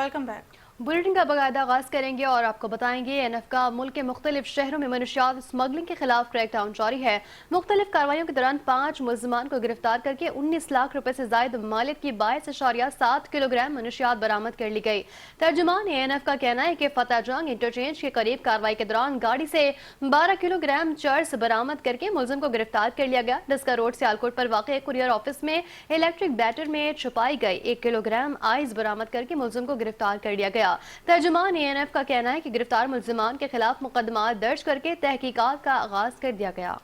Welcome back. Bulletin का बाकायदा आगाज करेंगे और आपको बताएंगे एनएफ का मुल्क के मुख्तलिफ शहरों में मनशियात स्मगलिंग के खिलाफ क्रैकडाउन जारी है। मुख्तलिफ कार्रवाइयों के दौरान 5 मुलजमान को गिरफ्तार करके 19 लाख रुपए से जायद मालियत की 22.7 किलोग्राम मनशियात बरामद कर ली गई। तर्जुमान एनएफ का कहना है कि फतेह जंग इंटरचेंज के करीब कार्रवाई के दौरान गाड़ी से 12 किलोग्राम चर्स बरामद करके मुलजिम को गिरफ्तार कर लिया गया। डिस्का रोड सियालकोट पर वाक़ कुरियर ऑफिस में इलेक्ट्रिक बैटर में छुपाई गई 1 किलोग्राम आइस बरामद करके मुलजिम को गिरफ्तार कर लिया गया। तर्जुमान एएनएफ का कहना है कि गिरफ्तार मुलजिमान के खिलाफ मुकदमा दर्ज करके तहकीकात का आगाज कर दिया गया।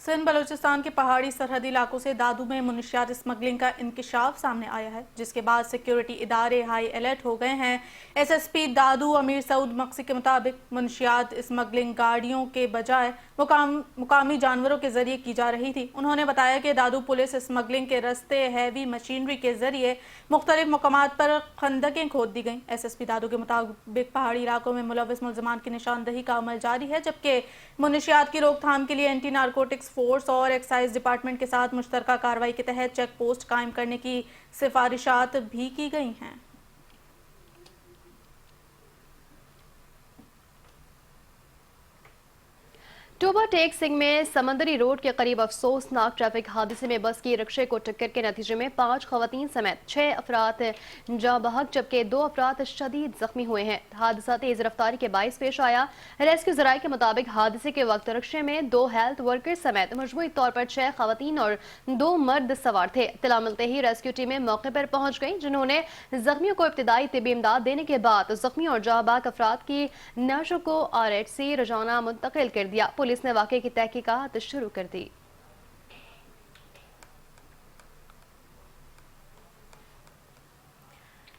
सिंध बलूचिस्तान के पहाड़ी सरहदी इलाकों से दादू में मुनशियात स्मगलिंग का इंकशाफ सामने आया है, जिसके बाद सिक्योरिटी इदारे हाई अलर्ट हो गए हैं। एसएसपी दादू अमीर सऊद मक्सी के मुताबिक मुनशियात स्मगलिंग गाड़ियों के बजाय मुकामी जानवरों के जरिए की जा रही थी। उन्होंने बताया कि दादू पुलिस स्मगलिंग के रस्ते हैवी मशीनरी के जरिए मुख्तलिफ मकामात पर खंदकें खोद दी गई। एसएसपी दादू के मुताबिक पहाड़ी इलाकों में मुलविस मुलजमान की निशानदही का अमल जारी है, जबकि मुनशियात की रोकथाम के लिए एंटी नारकोटिक्स फोर्स और एक्साइज डिपार्टमेंट के साथ मुश्तरका कार्रवाई के तहत चेक पोस्ट कायम करने की सिफारिशात भी की गई हैं। टोबा टेक सिंह में समंदरी रोड के करीब अफसोसनाक ट्रैफिक हादसे में बस की रिक्शे को टक्कर के नतीजे में 5 खवातीन समेत 6 अफराद जाँ बहक जबकि 2 अफराद शदीद जख्मी हुए हैं। हादसा तेज रफ्तारी के बाइस पेश आया। रेस्क्यू जराये के मुताबिक हादसे के वक्त रिक्शे में 2 हेल्थ वर्कर समेत मजमूई तौर पर 6 खवातीन और 2 मर्द सवार थे। इत्तला मिलते ही रेस्क्यू टीमें मौके पर पहुंच गई, जिन्होंने जख्मियों को इब्तिदाई तिब्बी इमदाद देने के बाद जख्मी और जाँ बहक अफराद की नशो को RHC रजाना मुंतकिल कर दिया। पुलिस ने वाकये की तहकीकात शुरू कर दी।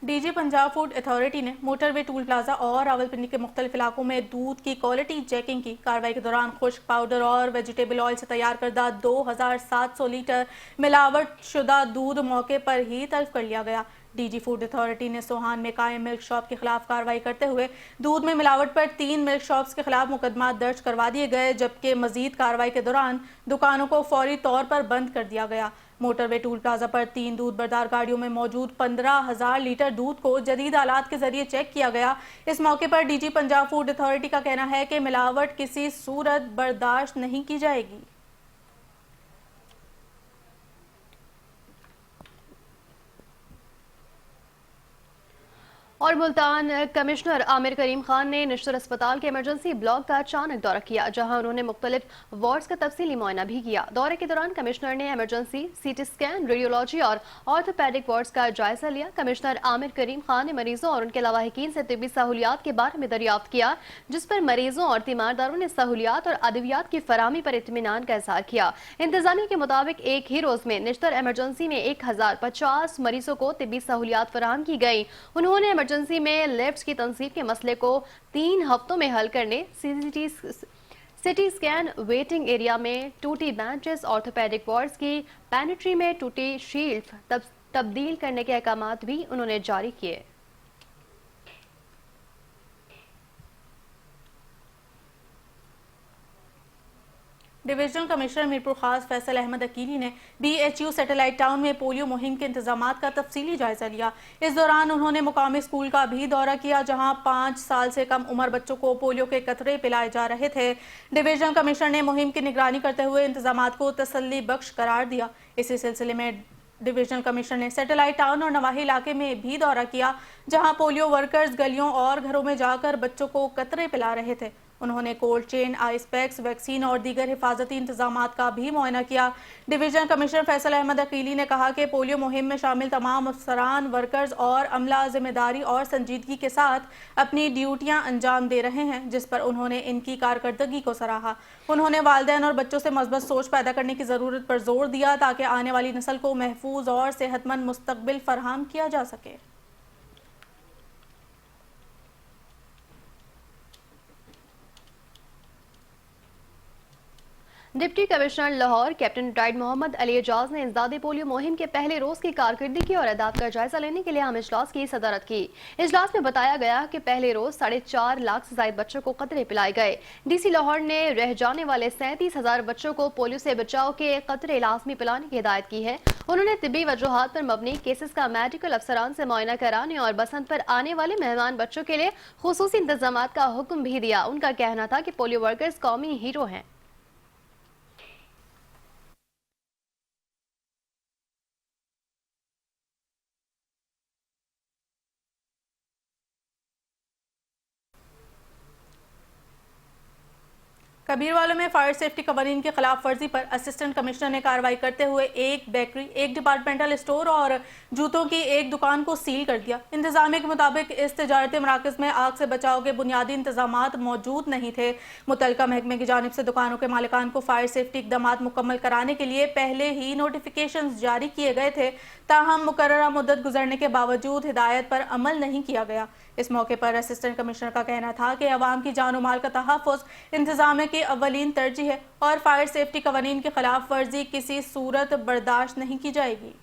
डीजी पंजाब फूड अथॉरिटी ने मोटरवे टूल प्लाजा और रावलपिंडी के मुख्तलिफ इलाकों में दूध की क्वालिटी चेकिंग की। कार्रवाई के दौरान खुश्क पाउडर और वेजिटेबल ऑयल से तैयार करदा 2700 लीटर मिलावट शुदा दूध मौके पर ही तल्फ कर लिया गया। डीजी फूड अथॉरिटी ने सोहान में कायम मिल्क शॉप के खिलाफ कार्रवाई करते हुए दूध में मिलावट पर 3 मिल्क शॉप्स के खिलाफ मुकदमा दर्ज करवा दिए गए, जबकि मजीद कार्रवाई के दौरान दुकानों को फौरी तौर पर बंद कर दिया गया। मोटरवे टूल प्लाजा पर 3 दूध बरदार गाड़ियों में मौजूद 15,000 लीटर दूध को जदीद आलात के जरिए चेक किया गया। इस मौके पर डीजी पंजाब फूड अथॉरिटी का कहना है कि मिलावट किसी सूरत बर्दाश्त नहीं की जाएगी। और मुल्तान कमिश्नर आमिर करीम खान ने निश्तर अस्पताल के इमरजेंसी ब्लॉक का अचानक दौरा किया, जहां उन्होंने मुख्तलिफ वार्ड्स का तफसीली मुआयना भी किया। दौरे के दौरान कमिश्नर ने इमरजेंसी, CT स्कैन, रेडियोलॉजी और ऑर्थोपेडिक वार्ड्स का जायजा लिया। कमिश्नर आमिर करीम खान ने मरीजों और उनके लवाहिकीन से तिब्बी सहूलियात के बारे में दरियाफ्त किया, जिस पर मरीजों और तीमारदारों ने सहूलियात और अद्वियात की फराहमी पर इत्मीनान का इजहार किया। इंतजामिया के मुताबिक एक ही रोज में निश्तर इमरजेंसी में 1050 मरीजों को तिब्बी सहूलियात फराहम की गई। उन्होंने इमरजेंसी में लिफ्ट्स की तंसीब के मसले को 3 हफ्तों में हल करने, सिटी स्कैन वेटिंग एरिया में टूटी बेंचेस, ऑर्थोपेडिक वार्ड्स की पैनिट्री में टूटी शील्ड तब्दील करने के अहकाम भी उन्होंने जारी किए। डिविजनल कमिश्नर मीरपुर खास फैसल अहमद अकीली ने BHU सैटेलाइट टाउन में पोलियो मुहिम के इंतजामात का तफसीली जायजा लिया। इस दौरान उन्होंने मुकामी स्कूल का भी दौरा किया, जहां 5 साल से कम उम्र बच्चों को पोलियो के कतरे पिलाए जा रहे थे। डिविजनल कमिश्नर ने मुहिम की निगरानी करते हुए इंतजामात को तसल्ली बख्श करार दिया। इसी सिलसिले में डिविजनल कमिश्नर ने सैटेलाइट टाउन और नवाही इलाके में भी दौरा किया, जहां पोलियो वर्कर्स गलियों और घरों में जाकर बच्चों को कतरे पिला रहे थे। उन्होंने cold chain, ice packs, vaccine और दीगर हिफाजती इंतजामात का भी मुआयना किया। डिवीजनल कमिश्नर फैसल अहमद अकीली ने कहा कि पोलियो मुहिम में शामिल तमाम अफसरान, वर्कर्स और अमला जिम्मेदारी और संजीदगी के साथ अपनी ड्यूटियां अंजाम दे रहे हैं, जिस पर उन्होंने इनकी कारकर्दगी को सराहा। उन्होंने वालिदैन और बच्चों से मस्बत सोच पैदा करने की ज़रूरत पर जोर दिया, ताकि आने वाली नस्ल को महफूज और सेहतमंद मुस्तकबिल फराहम किया जा सके। Deputy commissioner Lahore captain retired Mohammad Ali Ejaz ने इंसदादी पोलियो मुहिम के पहले रोज की कारकर्दगी और अहदाफ का जायजा लेने के लिए अहम इजलास की सदारत की। इजलास में बताया गया कि पहले रोज 4.5 लाख से ज्यादा बच्चों को कतरे पिलाए गए। डीसी लाहौर ने रह जाने वाले 37,000 बच्चों को पोलियो से बचाव के कतरे लाजमी पिलाने की हिदायत की है। उन्होंने तिब्बी वजूहात पर मबनी केसेस का मेडिकल अफसरान से मुआयना कराने और बसंत पर आने वाले मेहमान बच्चों के लिए खुसूसी इंतजाम का हुक्म भी दिया। उनका कहना था कि पोलियो वर्कर्स कौमी हीरो हैं। कबीरवालों में फायर सेफ्टी कवानीन की खिलाफ वर्जी पर असिस्टेंट कमिश्नर ने कार्रवाई करते हुए एक बेकरी, एक डिपार्टमेंटल स्टोर और जूतों की एक दुकान को सील कर दिया। इंतजामिया के मुताबिक इस तजारती मराकज में आग से बचाव के बुनियादी इंतजाम मौजूद नहीं थे। मुतलका महकमे की जानिब से दुकानों के मालिकान को फायर सेफ्टी इकदाम मुकम्मल कराने के लिए पहले ही नोटिफिकेशन जारी किए गए थे, ताहम मुकर्ररा मुद्दत गुजरने के बावजूद हिदायत पर अमल नहीं किया गया। इस मौके पर असिस्टेंट कमिश्नर का कहना था कि अवाम की जान माल का तहफ़्फ़ुज़ इंतजामिया की अव्वलीन तरजीह है और फायर सेफ्टी कवानीन की खिलाफ वर्जी किसी सूरत बर्दाश्त नहीं की जाएगी।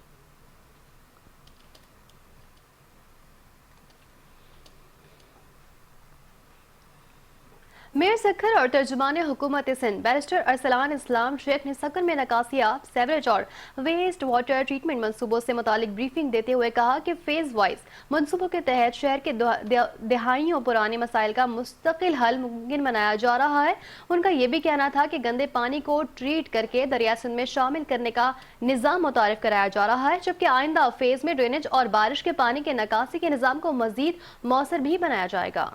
मेयर सखर और तर्जुमान हुकूमत सिंध बैरिस्टर अरसलान इस्लाम शेख ने सखर में नकासियाब, सेवरेज और वेस्ट वाटर ट्रीटमेंट मनसूबों से मुतालिक ब्रीफिंग देते हुए कहा कि फेज वाइज मनसूबों के तहत शहर के दहाइयों पुराने मसाइल का मुस्तकिल हल मुमकिन बनाया जा रहा है। उनका यह भी कहना था कि गंदे पानी को ट्रीट करके दरिया सिंध में शामिल करने का निज़ाम मुतारिफ कराया जा रहा है, जबकि आइंदा फेज में ड्रेनेज और बारिश के पानी के निकासी के निज़ाम को मजीद मौसर भी बनाया जाएगा।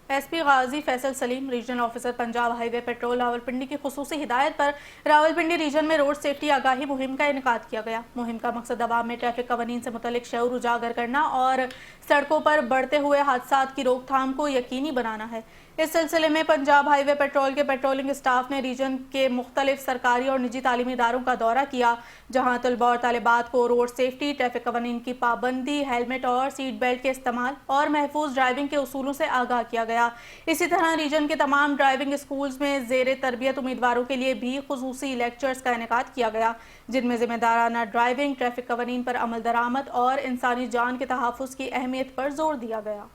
SP Ghazi Faisal Saleem, regional officer Punjab highway patrol Rawalpindi की खुसूसी हिदायत पर रावलपिंडी रीजन में रोड सेफ्टी आगाही मुहिम का इनेकाद किया गया। मुहिम का मकसद अवाम में ट्रैफिक कवानीन से मुतल्लिक शऊर उजागर करना और सड़कों पर बढ़ते हुए हादसात की रोकथाम को यकीनी बनाना है। इस सिलसिले में पंजाब हाईवे पेट्रोल के पेट्रोलिंग स्टाफ ने रीजन के मुख्तलिफ सरकारी और निजी तालीमी इदारों का दौरा किया, जहां तलबा और तालिबात को रोड सेफ्टी, ट्रैफिक कवानीन की पाबंदी, हेलमेट और सीट बेल्ट के इस्तेमाल और महफूज ड्राइविंग के उसूलों से आगाह किया गया। इसी तरह रीजन के तमाम ड्राइविंग स्कूल्स में ज़ेर तरबियत उम्मीदवारों के लिए भी खुसूसी लेक्चर्स का इनेकाद किया गया, जिनमें जिम्मेदाराना ड्राइविंग, ट्रैफिक कवानीन पर अमल दरामद और इंसानी जान के तहफ़्फ़ुज़ की अहमियत पर जोर दिया गया।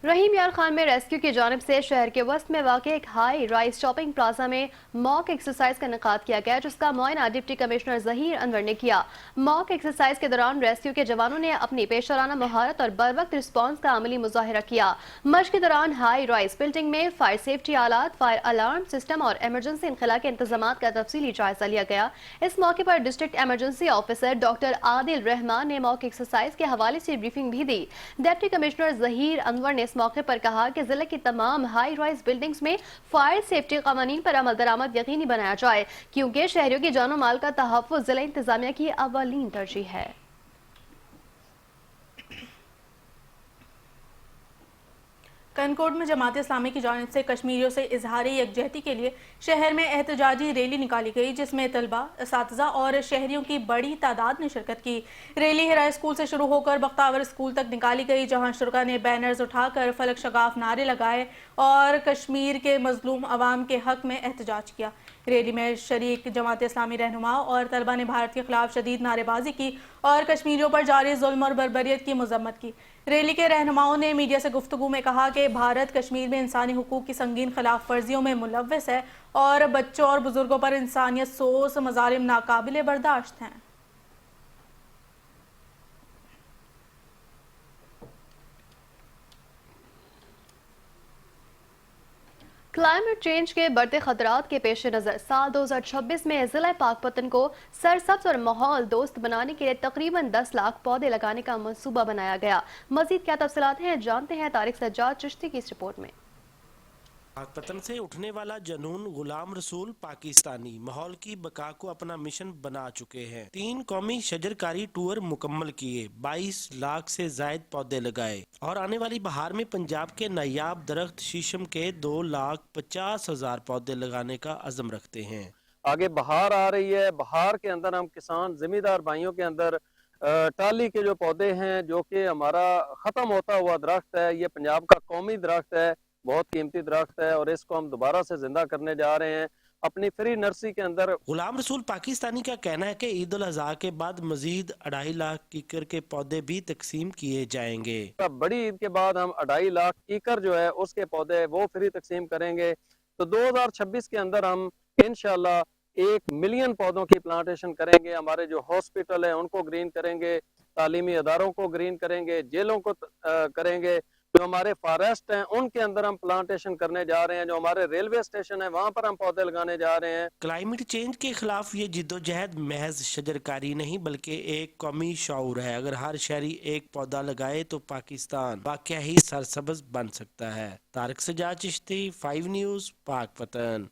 रहीम यार खान में रेस्क्यू की जानिब से शहर के वस्त में वाक़ एक हाई राइज शॉपिंग प्लाजा में मॉक एक्सरसाइज का इनेकाद किया गया, जिसका मुआयना डिप्टी कमिश्नर ज़हीर अनवर ने किया। मॉक एक्सरसाइज के दौरान रेस्क्यू के जवानों ने अपनी पेशराना महारत और बरवक्त रिस्पॉन्स का अमली मुजाहिरा किया। मश्क के दौरान हाई राइज बिल्डिंग में फायर सेफ्टी आलात, फायर अलार्म सिस्टम और एमरजेंसी इनखला के इंतजाम का तफसीली जायजा लिया गया। इस मौके पर district emergency officer doctor Adil Rahman ने मॉक एक्सरसाइज के हवाले से ब्रीफिंग भी दी। डिप्टी कमिश्नर ज़हीर अनवर ने इस मौके पर कहा कि जिले की तमाम हाई राइज बिल्डिंग्स में फायर सेफ्टी कानून पर अमल दरामद यकीनी बनाया जाए, क्योंकि शहरियों की जानो माल का तहफ़्फ़ुज़ जिला इंतजामिया की अव्वलीन तरजीह है। कनकोट में जमात इस्लामी की जानिब से कश्मीरियों से इजहार यकजहती के लिए शहर में एहतजाजी रैली निकाली गई, जिसमें तलबा, असातिज़ा और शहरियों की बड़ी तादाद ने शिरकत की। रैली हिरा स्कूल से शुरू होकर बख्तावर स्कूल तक निकाली गई, जहां शुरा ने बैनर्स उठाकर फलक शगाफ नारे लगाए और कश्मीर के मजलूम अवाम के हक में एहतजाज किया। रैली में शरीक जमात इस्लामी रहनुमाओं और तलबा ने भारत के खिलाफ शदीद नारेबाजी की और कश्मीरियों पर जारी जुल्म और बर्बरियत की मजम्मत की। रैली के रहनुमाओं ने मीडिया से गुफ्तगू में कहा कि भारत कश्मीर में इंसानी हुकूक की संगीन खिलाफ वर्जियों में मुलव्वस है और बच्चों और बुजुर्गों पर इंसानियत सोस मजालिम नाकाबिले बर्दाश्त हैं। क्लाइमेट चेंज के बढ़ते खतरात के पेश नज़र साल 2026 में जिला पाकपतन को सरसब्ज और माहौल दोस्त बनाने के लिए तकरीबन 10 लाख पौधे लगाने का मंसूबा बनाया गया। मजीद क्या तफसीलात हैं, जानते हैं तारिक सज्जाद चिश्ती की इस रिपोर्ट में। पाकपतन से उठने वाला जनून गुलाम रसूल पाकिस्तानी माहौल की बका को अपना मिशन बना चुके हैं। 3 कौमी शजरकारी टूर मुकम्मल किए, 22 लाख से जायद पौधे लगाए और आने वाली बहार में पंजाब के नायाब दरख्त शीशम के 2,50,000 पौधे लगाने का अज़म रखते हैं। आगे बहार आ रही है, बहार के अंदर हम किसान जिम्मेदार भाइयों के अंदर टाली के जो पौधे हैं, जो कि हमारा ख़त्म होता हुआ दरख्त है, ये पंजाब का कौमी दरख्त है, बहुत कीमती दरख्त है और इसको हम दोबारा से जिंदा करने जा रहे हैं अपनी फ्री नर्सरी के अंदर। गुलाम रसूल पाकिस्तानी का कहना है कि ईद उल अजहा के बाद मजीद 2.5 लाख कीकर के पौधे भी तकसीम किए जाएंगे। बड़ी ईद के बाद हम 2.5 लाख कीकर जो है उसके पौधे वो फ्री तकसीम करेंगे। तो 2026 के अंदर हम इंशाल्लाह 1 मिलियन पौधों की प्लांटेशन करेंगे। हमारे जो हॉस्पिटल है उनको ग्रीन करेंगे, तालीमी अदारों को ग्रीन करेंगे, जेलों को करेंगे, जो हमारे फॉरेस्ट हैं उनके अंदर हम प्लांटेशन करने जा रहे हैं, जो हमारे रेलवे स्टेशन है वहां पर हम पौधे लगाने जा रहे हैं। क्लाइमेट चेंज के खिलाफ ये जिद्दोजहद महज शजरकारी नहीं बल्कि एक कौमी शऊर है। अगर हर शहरी एक पौधा लगाए तो पाकिस्तान वाकया ही सरसब्ज बन सकता है। तारिक सजाद चिश्ती, 5 न्यूज़, पाकपतन।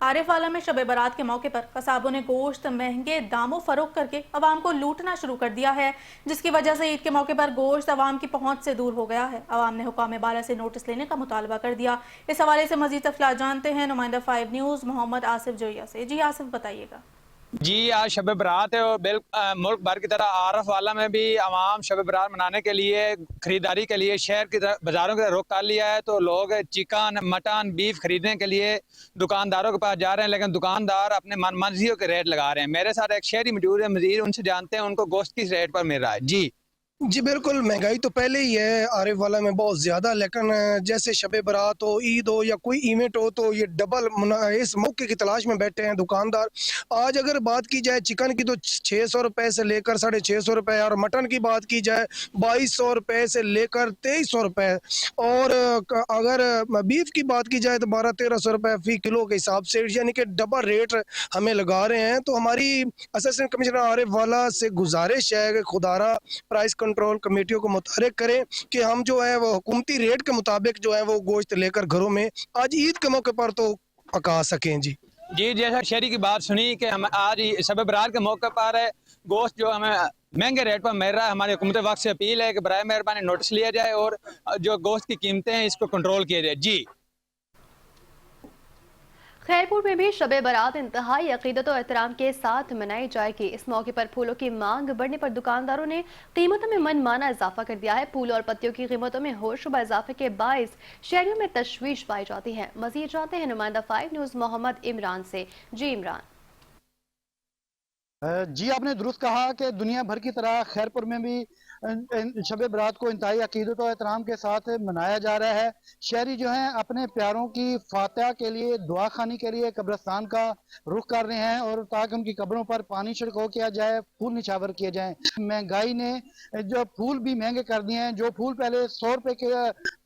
आरिफवाला में शब बारात के मौके पर कसाबों ने गोश्त महंगे दामों फरोख्त करके अवाम को लूटना शुरू कर दिया है, जिसकी वजह से ईद के मौके पर गोश्त अवाम की पहुंच से दूर हो गया है। अवाम ने हुकाम बाला से नोटिस लेने का मुतालबा कर दिया। इस हवाले से मजीद तफसीलात जानते हैं नुमाइंदा 5 न्यूज़ मोहम्मद आसिफ जोया से। जी आसिफ, बताइएगा। जी, आज शब बरात है और मुल्क भर की तरह आरफवाला में भी आवाम शब बरात मनाने के लिए खरीदारी के लिए शहर की बाज़ारों की तरफ रुख कर लिया है। तो लोग चिकन, मटन, बीफ खरीदने के लिए दुकानदारों के पास जा रहे हैं, लेकिन दुकानदार अपने मनमर्जियों के रेट लगा रहे हैं। मेरे साथ एक शहरी मौजूद है, मजीद उनसे जानते हैं उनको गोश्त किस रेट पर मिल रहा है। जी बिल्कुल, महंगाई तो पहले ही है आरिफ वाला में बहुत ज़्यादा, लेकिन जैसे शब बारात हो, ईद हो या कोई इवेंट हो तो ये डबल इस मौके की तलाश में बैठे हैं दुकानदार। आज अगर बात की जाए चिकन की तो 600 रुपये से लेकर 650 रुपये, और मटन की बात की जाए 2200 रुपये से लेकर 2300 रुपये, और अगर बीफ की बात की जाए तो 1200-1300 रुपये फ़ी किलो के हिसाब से, यानी कि डबल रेट हमें लगा रहे हैं। तो हमारी असिस्टेंट कमिश्नर आरिफ वाला से गुजारिश है कि खुदारा प्राइस कंट्रोल कमेटियों को मुतहरिक करें कि हम जो है वो हुकूमती रेट के मुताबिक जो है वो गोश्त लेकर घरों में आज ईद के मौके पर तो पका सकें। जी, जैसा शहरी की बात सुनी कि हम आज शब बरात के मौके पर गोश्त जो हमें महंगे रेट पर मिल रहा है, हमारी हुकूमत वक्त से अपील है कि बराए मेहरबानी नोटिस लिया जाए और जो गोश्त की कीमतें हैं इसको कंट्रोल किया जाए। जी, खैरपुर में भी शब बारात इंतहाई अकीदत और एहतराम के साथ मनाई जाएगी। इस मौके पर फूलों की मांग बढ़ने पर दुकानदारों ने कीमतों में मनमाना इजाफा कर दिया है। फूलों और पत्तियों की कीमतों में होशरुबा इजाफे के बायस शहरियों में तशवीश पाई जाती है। मजीद जानते हैं नुमाइंदा 5 न्यूज़ मोहम्मद इमरान से। जी इमरान। जी, आपने दुरुस्त कहा कि दुनिया भर की तरह खैरपुर में भी शब बारात को इंतहाई अकीदत और एहतराम के साथ मनाया जा रहा है। शहरी जो हैं अपने प्यारों की फातिहा के लिए, दुआ खानी के लिए कब्रिस्तान का रुख कर रहे हैं, और ताकि उनकी कब्रों पर पानी छिड़काव किया जाए, फूल निछावर किए जाएं। महंगाई ने जो फूल भी महंगे कर दिए हैं। जो फूल पहले 100 रुपए के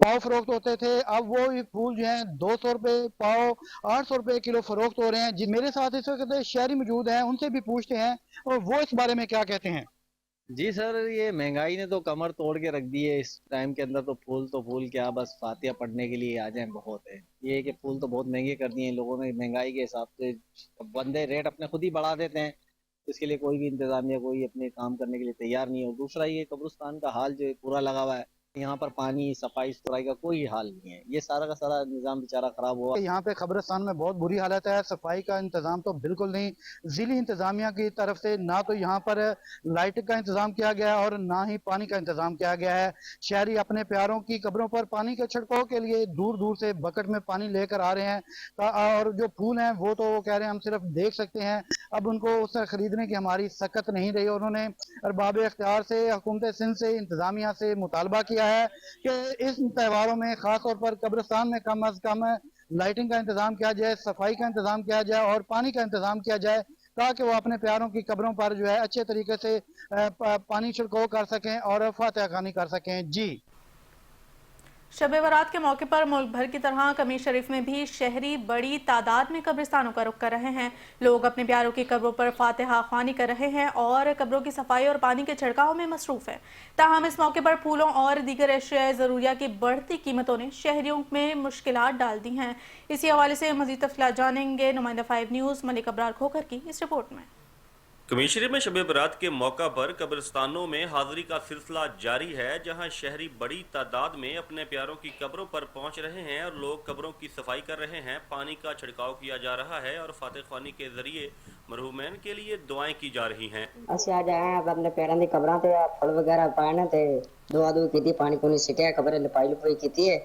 पाव फरोख्त होते थे, अब वो फूल जो हैं 200 रुपए पाव, 800 रुपए किलो फरोख्त हो रहे हैं। जी, मेरे साथ इस वक्त शहरी मौजूद हैं, उनसे भी पूछते हैं और वो इस बारे में क्या कहते हैं। जी सर, ये महंगाई ने तो कमर तोड़ के रख दी है। इस टाइम के अंदर तो फूल क्या, बस फातिहा पढ़ने के लिए आ जाए बहुत है। ये है कि फूल तो बहुत महंगे कर दिए हैं लोगों ने महंगाई के हिसाब से। बंदे रेट अपने खुद ही बढ़ा देते हैं, इसके लिए कोई भी इंतजामिया कोई अपने काम करने के लिए तैयार नहीं है। और दूसरा ये कब्रिस्तान का हाल जो है पूरा लगा हुआ है, यहाँ पर पानी, सफाई सुथराई का कोई हाल नहीं है। ये सारा का सारा निजाम बेचारा खराब हुआ। यहाँ पे कब्रिस्तान में बहुत बुरी हालत है, सफाई का इंतजाम तो बिल्कुल नहीं। जिली इंतजामिया की तरफ से ना तो यहाँ पर लाइट का इंतजाम किया गया है और ना ही पानी का इंतजाम किया गया है। शहरी अपने प्यारों की कब्रों पर पानी के छिड़काव के लिए दूर दूर से बकेट में पानी लेकर आ रहे हैं, और जो फूल हैं वो तो वो कह रहे हैं हम सिर्फ देख सकते हैं। अब उनको उससे खरीदने की हमारी सकत नहीं रही। उन्होंने अरबाब इख्तियार से, हुकूमत सिंध से, इंतजामिया से मुतालबा किया है कि इस त्योहारों में खास तौर पर कब्रिस्तान में कम अज कम लाइटिंग का इंतजाम किया जाए, सफाई का इंतजाम किया जाए और पानी का इंतजाम किया जाए, ताकि वो अपने प्यारों की कब्रों पर जो है अच्छे तरीके से पानी छिड़काव कर सकें और फातिहा खानी कर सकें। जी, शब बारात के मौके पर मुल्क भर की तरह कमीर शरीफ में भी शहरी बड़ी तादाद में कब्रिस्तानों का रुख कर रहे हैं। लोग अपने प्यारों की कब्रों पर फातिहा ख्वानी कर रहे हैं और कब्रों की सफाई और पानी के छिड़काव में मसरूफ है। ताहम इस मौके पर फूलों और दीगर अशियाए ज़रूरिया की बढ़ती कीमतों ने शहरियों में मुश्किलात डाल दी हैं। इसी हवाले से मज़ीद तफ़सीलात जानेंगे नुमाइंदा 5 न्यूज़ मलिक अबरार खोखर की इस रिपोर्ट में। कमिश्नरी में शब बरात के मौका पर कब्रिस्तानों में हाजिरी का सिलसिला जारी है, जहां शहरी बड़ी तादाद में अपने प्यारों की कब्रों पर पहुंच रहे हैं और लोग कब्रों की सफाई कर रहे हैं, पानी का छिड़काव किया जा रहा है और फातिह ख्वानी के जरिए मरहूमैन के लिए दुआएं की जा रही हैं। ਅਸੀਂ ਅੱਜ ਆਏ ਹਾਂ ਆਪਣੇ ਪੈਰਾਂ ਦੀ ਕਬਰਾਂ ਤੇ ਫੁੱਲ ਵਗੈਰਾ ਪਾਏ ਨੇ ਤੇ ਦੁਆ ਦੁਆ ਕੀਤੀ, ਪਾਣੀ ਪੂਣੀ ਸਿੱਟਿਆ, ਕਬਰ ਲਪਾਈ ਲਪਾਈ ਕੀਤੀ ਹੈ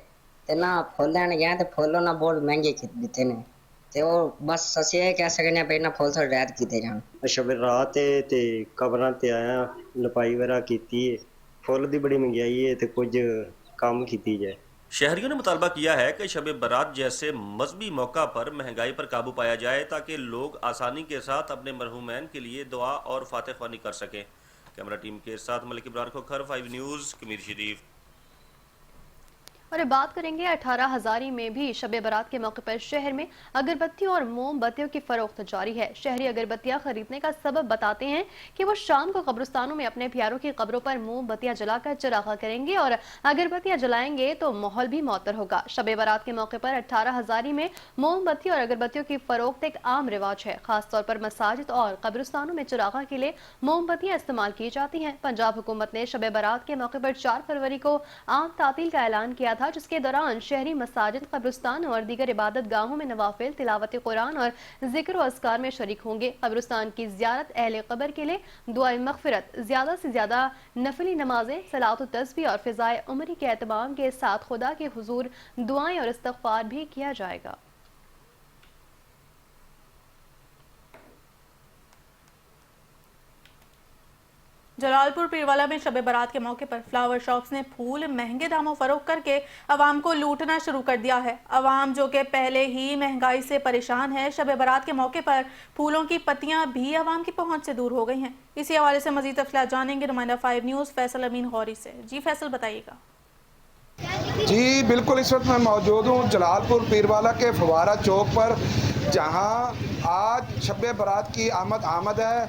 ਤੇ ਨਾ ਫੁੱਲ ਲੈਣ ਗਿਆ ਤੇ ਫੁੱਲ ਉਹਨਾਂ ਬਹੁਤ ਮਹਿੰਗੇ ਦਿੱਤੇ ਨੇ ਤੇ ਉਹ ਬਸ ਅਸੀਂ ਇਹ ਕਹਿ ਸਕਦੇ ਹਾਂ ਵੀ ਇਹਨਾਂ ਫੁੱਲ ਤੋਂ ਰਿਆਇਤ ਕੀਤੇ ਜਾਣ। ਸ਼ਬ ਰਾਤ ਹੈ ਤੇ ਕਬਰਾਂ ਤੇ ਆਇਆ, ਲਪਾਈ ਵਗੈरह ਕੀਤੀ है, फुल ਦੀ बड़ी महंगाई है तो कुछ काम कीती जाए। शहरियों ने मुतालबा किया है कि शब बारात जैसे मजहबी मौका पर महंगाई पर काबू पाया जाए ताकि लोग आसानी के साथ अपने मरहूमैन के लिए दुआ और फातिह ख्वानी कर सकें। कैमरा टीम के साथ मलिक इब्रार खोखर, 5 न्यूज़, कमीर शरीफ। और अब बात करेंगे 18 हजारी में भी शब बारात के मौके पर शहर में अगरबत्तियों और मोमबत्तियों की फरोख्त जारी है। शहरी अगरबत्तियां खरीदने का सबब बताते हैं कि वो शाम को कब्रिस्तानों में अपने प्यारों की कब्रों पर मोमबत्तियां जलाकर चरागा करेंगे और अगरबत्तियां जलाएंगे तो माहौल भी मौतर होगा। शब बारात के मौके पर 18 हजारी में मोमबत्ती और अगरबत्तियों की फरोख्त एक आम रिवाज है। खासतौर पर मसाजिद और कब्रिस्तानों में चरागा के लिए मोमबत्तियां इस्तेमाल की जाती हैं। पंजाब हुकूमत ने शब बारात के मौके पर 4 फरवरी को आम तातील का ऐलान किया था, जिसके दौरान शहरी मसाजिद, कब्रिस्तान और दीगर इबादत गाहों में नवाफिल, तिलावत कुरान और जिक्र और अस्कार में शरीक होंगे। कब्रिस्तान की ज़ियारत, अहले कब्र के लिए दुआए मग़फ़िरत, ज़्यादा से ज़्यादा नफली नमाजें, सलात व तस्बीह और फ़िज़ाए उम्री के एहतमाम के साथ खुदा के हुजूर दुआएं और इस्तग़फ़ार भी किया जाएगा। जलालपुर पीरवाला में शब बारात के मौके पर फ्लावर शॉप्स ने फूल महंगे दामों फरोख्त करके अवाम को लूटना शुरू कर दिया है। अवाम जो कि पहले ही महंगाई से परेशान है, शब बारात के मौके पर फूलों की पत्तियां भी अवाम की पहुंच से दूर हो गई हैं। इसी हवाले से मजीद तफसीलात जानेंगे नुमाइंदा 5 न्यूज़ फैसल अमीन गौरी से। जी फैसल, बताइएगा। जी बिल्कुल, इस वक्त मैं मौजूद हूँ जलालपुर पीरवाला के फवारा चौक पर, जहाँ आज शब बारात की आमद है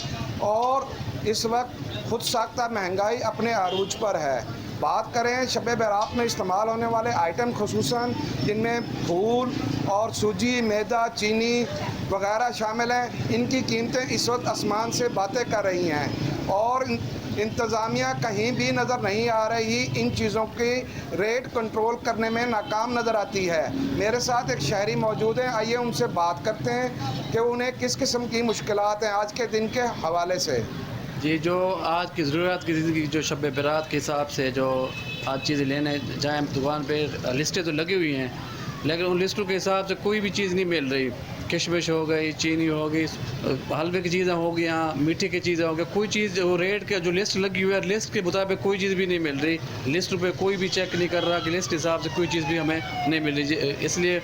और इस वक्त खुद साख्ता महंगाई अपने अरूज पर है। बात करें शब बारात में इस्तेमाल होने वाले आइटम खुसूसन जिनमें फूल और सूजी, मैदा, चीनी वगैरह शामिल हैं, इनकी कीमतें इस वक्त आसमान से बातें कर रही हैं और इंतज़ामिया कहीं भी नज़र नहीं आ रही इन चीज़ों की रेट कंट्रोल करने में नाकाम नज़र आती है। मेरे साथ एक शहरी मौजूद हैं, आइए उनसे बात करते हैं कि उन्हें किस किस्म की मुश्किलात हैं आज के दिन के हवाले से। जी, जो आज की ज़रूरत की ज़िंदगी, जो शब बारात के हिसाब से जो आज चीज़ें लेने जाएँ दुकान पे, लिस्टें तो लगी हुई हैं लेकिन उन लिस्टों के हिसाब से कोई भी चीज़ नहीं मिल रही। किशमिश हो गई, चीनी हो गई, हलवे की चीज़ें हो गई, मीठे की चीज़ें हो गई, कोई चीज़ जो रेट के जो लिस्ट लगी हुई है लिस्ट के मुताबिक कोई चीज़ भी नहीं मिल रही। लिस्ट पे कोई भी चेक नहीं कर रहा कि लिस्ट के हिसाब से कोई चीज़ भी हमें नहीं मिल रही। इसलिए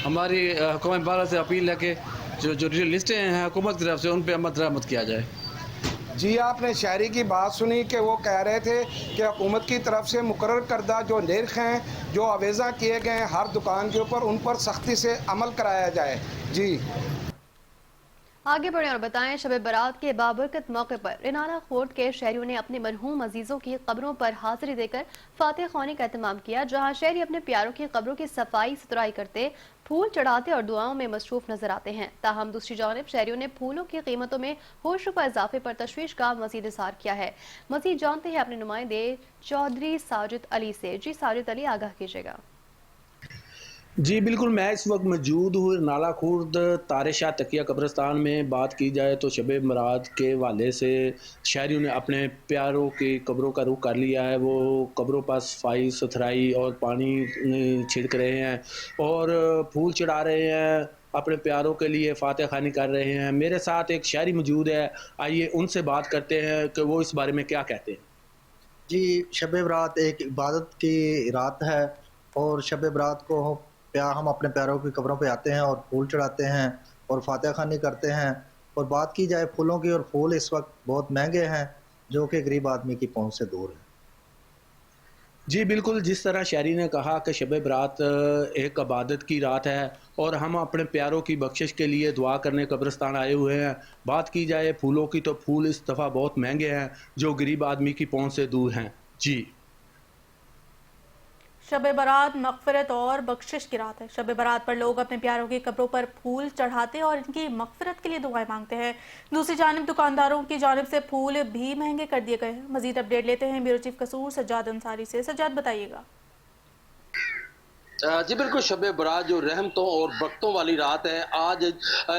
हमारी हुकूमत बाला से अपील है कि जो लिस्टें हैं हुकूमत की तरफ से उन पर अमल दरामद किया जाए। जी, आपने शहरी की बात सुनी कि वो कह रहे थे कि हुकूमत की तरफ से मुकर्रर करदा जो निर्ख हैं, जो अवेज़ा किए गए हैं हर दुकान के ऊपर, उन पर सख्ती से अमल कराया जाए। जी आगे बढ़े और बताएं, शब बारात के बाबरकत मौके पर रिनाला खोर्द के शहरियों ने अपने मरहूम अजीजों की कब्रों पर हाजिरी देकर फातिह ख्वानी का एहतमाम किया, जहां शहरी अपने प्यारों की कब्रों की सफाई सुथराई करते, फूल चढ़ाते और दुआओं में मसरूफ नजर आते हैं। ताहम दूसरी जानिब शहरियों ने फूलों की कीमतों में होश रुपा इजाफे पर तशवीश का मजीद इज़हार किया है। मजीद जानते हैं अपने नुमाइंदे चौधरी साजिद अली से। जी साजिद अली, आगाह कीजिएगा। जी बिल्कुल, मैं इस वक्त मौजूद हूँ नाला खुर्द तारे शाह तकिया कब्रिस्तान में। बात की जाए तो शब बारात के हवाले से शहरियों ने अपने प्यारों की कब्रों का रुख कर लिया है। वो कब्रों पर सफाई सुथराई और पानी छिड़क रहे हैं और फूल चढ़ा रहे हैं, अपने प्यारों के लिए फातिह ख्वानी कर रहे हैं। मेरे साथ एक शहरी मौजूद है, आइए उनसे बात करते हैं कि वो इस बारे में क्या कहते हैं। जी, शब बारात एक इबादत की रात है और शब बारात को हम अपने प्यारों की कब्रों पे आते हैं और फूल चढ़ाते हैं और फातिह ख्वानी करते हैं। और बात की जाए फूलों की, और फूल इस वक्त बहुत महंगे हैं जो कि गरीब आदमी की पहुंच से दूर है। जी बिल्कुल, जिस तरह शहरी ने कहा कि शब बारात एक इबादत की रात है और हम अपने प्यारों की बख्शिश के लिए दुआ करने कब्रिस्तान आए हुए हैं। बात की जाए फूलों की तो फूल इस दफ़ा बहुत महंगे हैं जो गरीब आदमी की पहुंच से दूर हैं। जी शब बारात मगफिरत और बख्शिश की रात है। शब बारात पर लोग अपने प्यारों की कब्रों पर फूल चढ़ाते और इनकी मगफिरत के लिए दुआएं मांगते हैं। दूसरी जानिब दुकानदारों की जानिब से फूल भी महंगे कर दिए गए हैं। मजीद अपडेट लेते हैं ब्यूरो चीफ कसूर सज्जाद अंसारी से। सज्जाद बताइएगा। जी बिल्कुल, शब बारात जो रहमतों और बरकतों वाली रात है, आज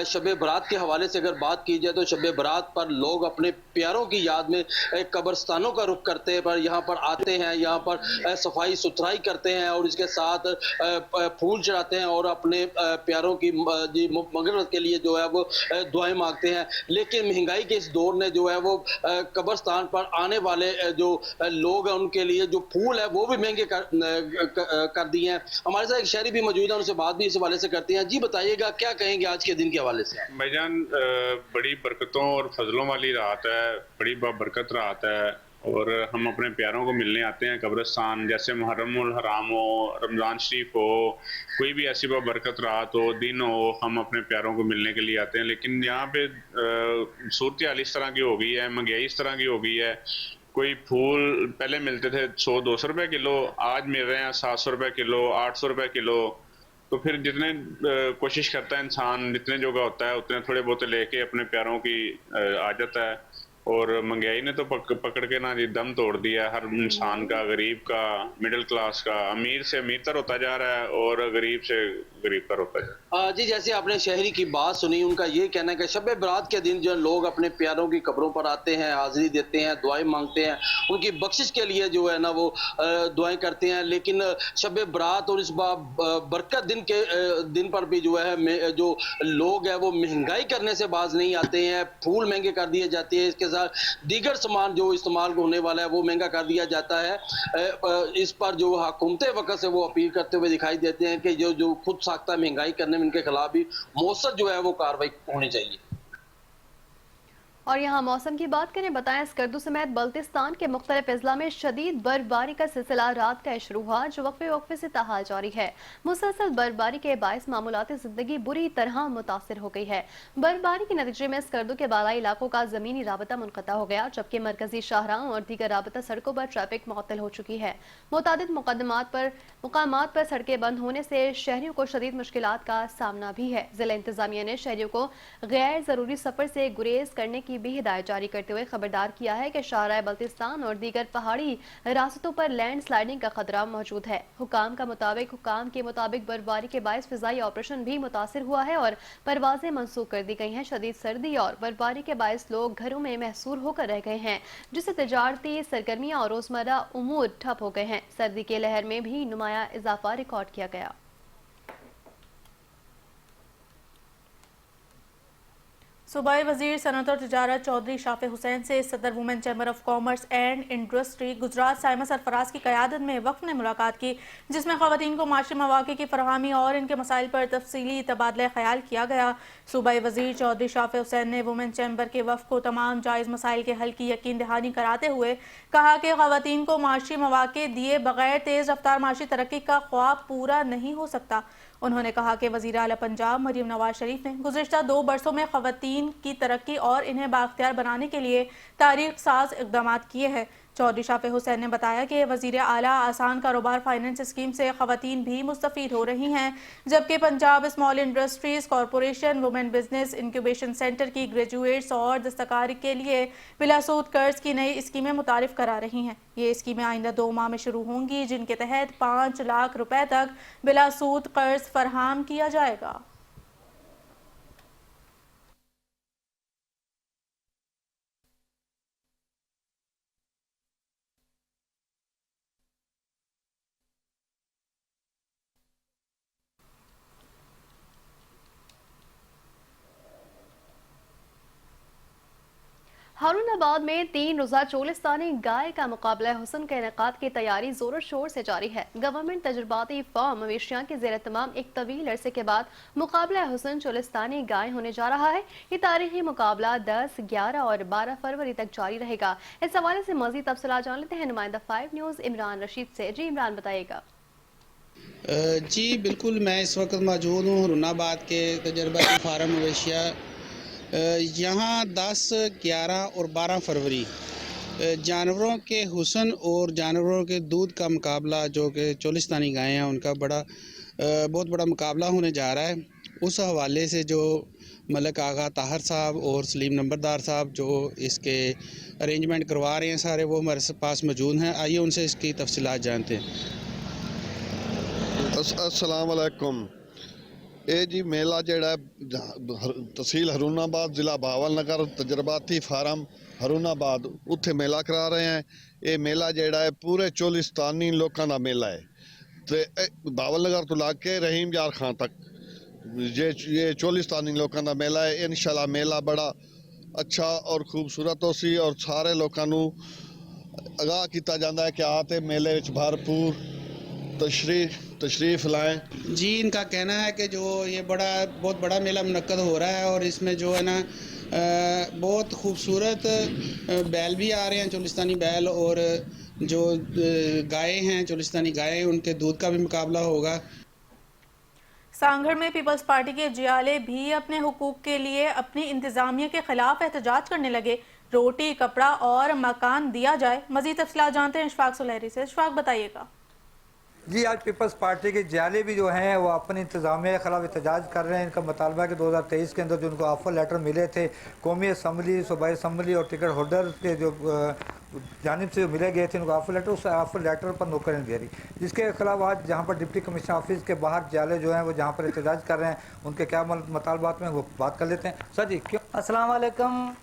शब बारात के हवाले से अगर बात की जाए तो शब बारात पर लोग अपने प्यारों की याद में कब्रस्तानों का रुख करते हैं, पर यहाँ पर आते हैं, यहाँ पर सफाई सुथराई करते हैं और इसके साथ फूल चढ़ाते हैं और अपने प्यारों की मगफिरत के लिए जो है वो दुआएं मांगते हैं। लेकिन महंगाई के इस दौर ने जो है वो कब्रस्तान पर आने वाले जो लोग हैं उनके लिए जो फूल है वो भी महंगे कर दिए हैं। हमारे साथ एक शहरी भी मौजूद है, उनसे बात भी इस हवाले से करते हैं। जी बताइएगा, क्या कहेंगे आज के दिन के हवाले से? भाईजान, बड़ी बरकतों और फजलों वाली रात है, बड़ी बरकत रात है और हम अपने प्यारों को मिलने आते हैं कब्रिस्तान। जैसे मुहर्रमुल हराम हो, रमज़ान शरीफ हो, कोई भी ऐसी बरकत रात हो, दिन हो, हम अपने प्यारों को मिलने के लिए आते हैं। लेकिन यहाँ पे सूरत हाल इस तरह की हो गई है, महंगाई इस तरह की हो गई है। कोई फूल पहले मिलते थे 100-200 रुपए किलो, आज मिल रहे हैं 700 रुपए किलो, 800 रुपए किलो। तो फिर जितने कोशिश करता है इंसान, जितने जोगा होता है उतने थोड़े बहुत लेके अपने प्यारों की आ जाता है। और महंगाई ने तो पकड़ के ना जी दम तोड़ दिया हर इंसान का, गरीब का, मिडिल क्लास का। अमीर से अमीरतर होता जा रहा है और गरीब से गरीबतर होता जा रहा है। जी जैसे आपने शहरी की बात सुनी, उनका ये कहना है कि शब बारात के दिन जो लोग अपने प्यारों की कब्रों पर आते हैं, हाजिरी देते हैं, दुआएं मांगते हैं, उनकी बख्शिश के लिए जो है ना वो दुआएं करते हैं। लेकिन शब बारात और इस बरकत दिन पर भी जो है जो लोग हैं वो महंगाई करने से बाज नहीं आते हैं। फूल महंगे कर दिए जाते हैं, इसके दीगर सामान जो इस्तेमाल होने वाला है वो महंगा कर दिया जाता है। इस पर जो हुकूमत वक्त से वो अपील करते हुए दिखाई देते हैं कि जो खुद साख्ता महंगाई करने में इनके खिलाफ भी मौसर जो है वो कार्रवाई होनी चाहिए। और यहाँ मौसम की बात करें, बताएं स्कर्दू समेत बल्तिस्तान के मुख्तलिफ अजला में शदीद बर्फबारी का सिलसिला रात का शुरू हुआ, जो वक्फे से ताहाल जारी है। मुसलसल बर्फबारी के बायस मामूलाती जिंदगी बुरी तरह मुतासिर हो गई है। बर्फबारी के नतीजे में स्कर्दू के बालाई इलाकों का जमीनी राबता मुनक़ता हो गया, जबकि मरकजी शाहराहों और दीगर राबता सड़कों पर ट्रैफिक मुअत्तल हो चुकी है। मुतादिद मुकामात पर सड़कें बंद होने से शहरियों को शदीद मुश्किलात का सामना भी है। जिला इंतजामिया ने शहरियों को गैर जरूरी सफर से गुरेज करने की भी हिदायत जारी करते हुए खबरदार किया है कि शाहराह बल्तिस्तान और दीगर पहाड़ी रास्तों पर लैंड स्लाइडिंग का खतरा मौजूद है। हुकाम के मुताबिक बर्फबारी के बायस फिजाई ऑपरेशन भी मुतासिर हुआ है और परवाजें मंसूख कर दी गई हैं। शदीद सर्दी और बर्फबारी के बायस लोग घरों में महसूर होकर रह गए हैं, जिससे तिजारती सरगर्मियां और रोजमर्रा उमूर ठप हो गए हैं। सर्दी के लहर में भी नुमाया इजाफा रिकॉर्ड किया गया। सूबाई वजीर सनअत और तिजारत चौधरी शाफे हुसैन से सदर women chamber of commerce and industry Gujarat Saima Sarfaraz की क़यादत में वफ़द ने मुलाकात की, जिसमें ख़वातीन को माशी मौक़े की फराहमी और इनके मसाइल पर तफसीली तबादला ख्याल किया गया। सूबाई वजीर चौधरी शाफे हुसैन ने वुमेन चैम्बर के वफ़द को तमाम जायज़ मसाइल के हल की यकीन दहानी कराते हुए कहा कि ख़वातीन को माशी मौक़े दिए बगैर तेज़ रफ्तार माशी तरक्की का ख्वाब पूरा नहीं हो सकता। उन्होंने कहा कि वज़ीर आला पंजाब मरियम नवाज शरीफ ने गुज़िश्ता 2 बरसों में ख़वातीन की तरक्की और इन्हें बाख्तियार बनाने के लिए तारीख साज इक़दाम किए हैं। चौधरी शाफे हुसैन ने बताया कि वज़ीर आला आसान कारोबार फाइनेंस स्कीम से ख़वातीन भी मुस्तफ़ीद हो रही हैं, जबकि Punjab small industries corporation women business incubation centre की ग्रेजुएट्स और दस्तकारी के लिए बिलासूद कर्ज की नई स्कीमें मुतारिफ करा रही हैं। ये स्कीमें आइंदा 2 माह में शुरू होंगी, जिनके तहत 5 लाख रुपए तक बिलासूद कर्ज फराहम किया जाएगा। हारूनाबाद में 3 रोज़ा चोलिस्तानी गाय का मुकाबला हुस्न के इनेकाद की तैयारी जोर शोर से जारी है। गवर्नमेंट तजुर्बाती फॉर्म मवेशियां के ज़ेर तमाम एक तवील अरसे के बाद मुकाबला हुस्न चोलिस्तानी गाय होने जा रहा है। ये तारीखी मुकाबला 10, 11 और 12 फरवरी तक जारी रहेगा। इस हवाले से मज़ीद तफसीलात जान लेते हैं नुमाइंदा 5 न्यूज़ इमरान रशीद से। जी इमरान, बताइएगा। जी बिल्कुल, मैं इस वक्त मौजूद हूँ हारूनाबाद के तजुर्बाती फार्म मवेशिया। यहाँ 10, 11 और 12 फरवरी जानवरों के हुस्न और जानवरों के दूध का मुकाबला जो कि चोलिस्तानी गायें हैं उनका बहुत बड़ा मुकाबला होने जा रहा है। उस हवाले से जो मलक आगा ताहर साहब और सलीम नंबरदार साहब जो इसके अरेंजमेंट करवा रहे हैं सारे, वो हमारे पास मौजूद हैं। आइए उनसे इसकी तफसीलात जानते हैं। अस्सलाम वालेकुम। ये जी मेला जड़ा तहसील हरुणाबाद जिला भावलनगर तजर्बाती फार्म हरुणाबाद उत्थे मेला करा रहे हैं। ये मेला जड़ा है पूरे चोलिस्तानी लोगों का मेला है। तो भावलनगर तो लाके रहीम यार खां तक ये चोलिस्तानी लोगों का मेला है। इंशाल्लाह मेला बड़ा अच्छा और खूबसूरत हो सी और सारे लोगों को आगाह किया जाता है कि आते मेले विच भरपूर तशरीफ लाएं। जी, इनका कहना है कि जो ये बहुत बड़ा मेला मुनक्कद हो रहा है और इसमें जो है ना बहुत खूबसूरत बैल भी आ रहे हैं, चोलिस्तानी बैल, और जो गायें हैं चोलिस्तानी गायें, उनके दूध का भी मुकाबला होगा। सांगड़ में पीपल्स पार्टी के जियाले भी अपने हुकूक के लिए अपनी इंतजामिया के खिलाफ एहतजाज करने लगे। रोटी, कपड़ा और मकान दिया जाए। मजीद तफसीलात जानते हैं इशफाक सुलहरी से। इशफाक, बताइएगा। जी, आज पीपल्स पार्टी के जियाले भी जो हैं वो अपनी इंतजामिया के खिलाफ एहतजाज कर रहे हैं। इनका मुतालबा है कि 2023 के अंदर जो उनको ऑफर लेटर मिले थे कौमी असम्बली, सूबाई असम्बली और टिकट होल्डर के जो जानिब से मिले गए थे उनको ऑफर लेटर, उस ऑफर लेटर पर नौकरी दे रही, जिसके खिलाफ आज जहाँ पर डिप्टी कमिश्नर ऑफिस के बाहर जियाले जो हैं वो जहाँ पर एहतजाज कर रहे हैं, उनके क्या मुतालबात में वो बात कर लेते हैं। सर जी, क्यों? अस्सलाम वालेकुम।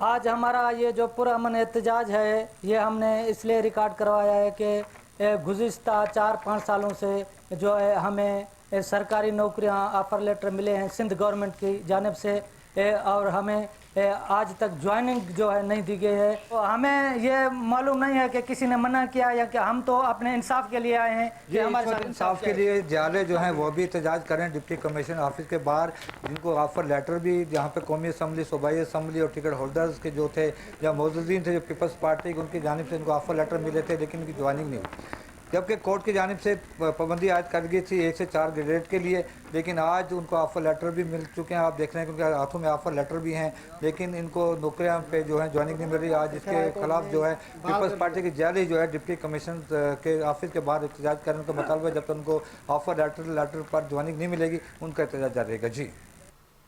आज हमारा ये जो पुरअमन एहतजाज है ये हमने इसलिए रिकॉर्ड करवाया है कि गुज़िश्ता 4-5 सालों से जो है हमें सरकारी नौकरियां ऑफ़र लेटर मिले हैं सिंध गवर्नमेंट की जानिब से, और हमें आज तक ज्वाइनिंग जो है नहीं दी गई है। तो हमें ये मालूम नहीं है कि किसी ने मना किया या कि हम तो अपने इंसाफ के लिए आए हैं कि हमारे साथ इंसाफ के लिए जियाले जो हैं वो भी एहतजाज करें डिप्टी कमिश्नर ऑफिस के बाहर, जिनको ऑफर लेटर भी जहाँ पे कौमी असम्बली, सूबाई असम्बली और टिकट होल्डर्स के जो थे या मौजूदीन थे जो पीपल्स पार्टी के, उनकी जानिब से इनको ऑफर लेटर मिले थे लेकिन उनकी ज्वाइनिंग नहीं हुई। जबकि कोर्ट की जानिब से पाबंदी आयद कर गई थी 1 से 4 ग्रेड के लिए, लेकिन आज उनको ऑफर लेटर भी मिल चुके हैं। आप देख रहे हैं क्योंकि हाथों में ऑफर लेटर भी हैं, लेकिन इनको नौकरियां पे जो है ज्वाइनिंग नहीं मिल रही। आज इसके खिलाफ जो है पीपल्स पार्टी की जियाले जो है डिप्टी कमिश्नर के ऑफिस के बाहर एहतजाज करने का मुतालबा, जब तक उनको ऑफर लेटर पर ज्वाइनिंग नहीं मिलेगी उनका एहतजाज जारी रहेगा। जी।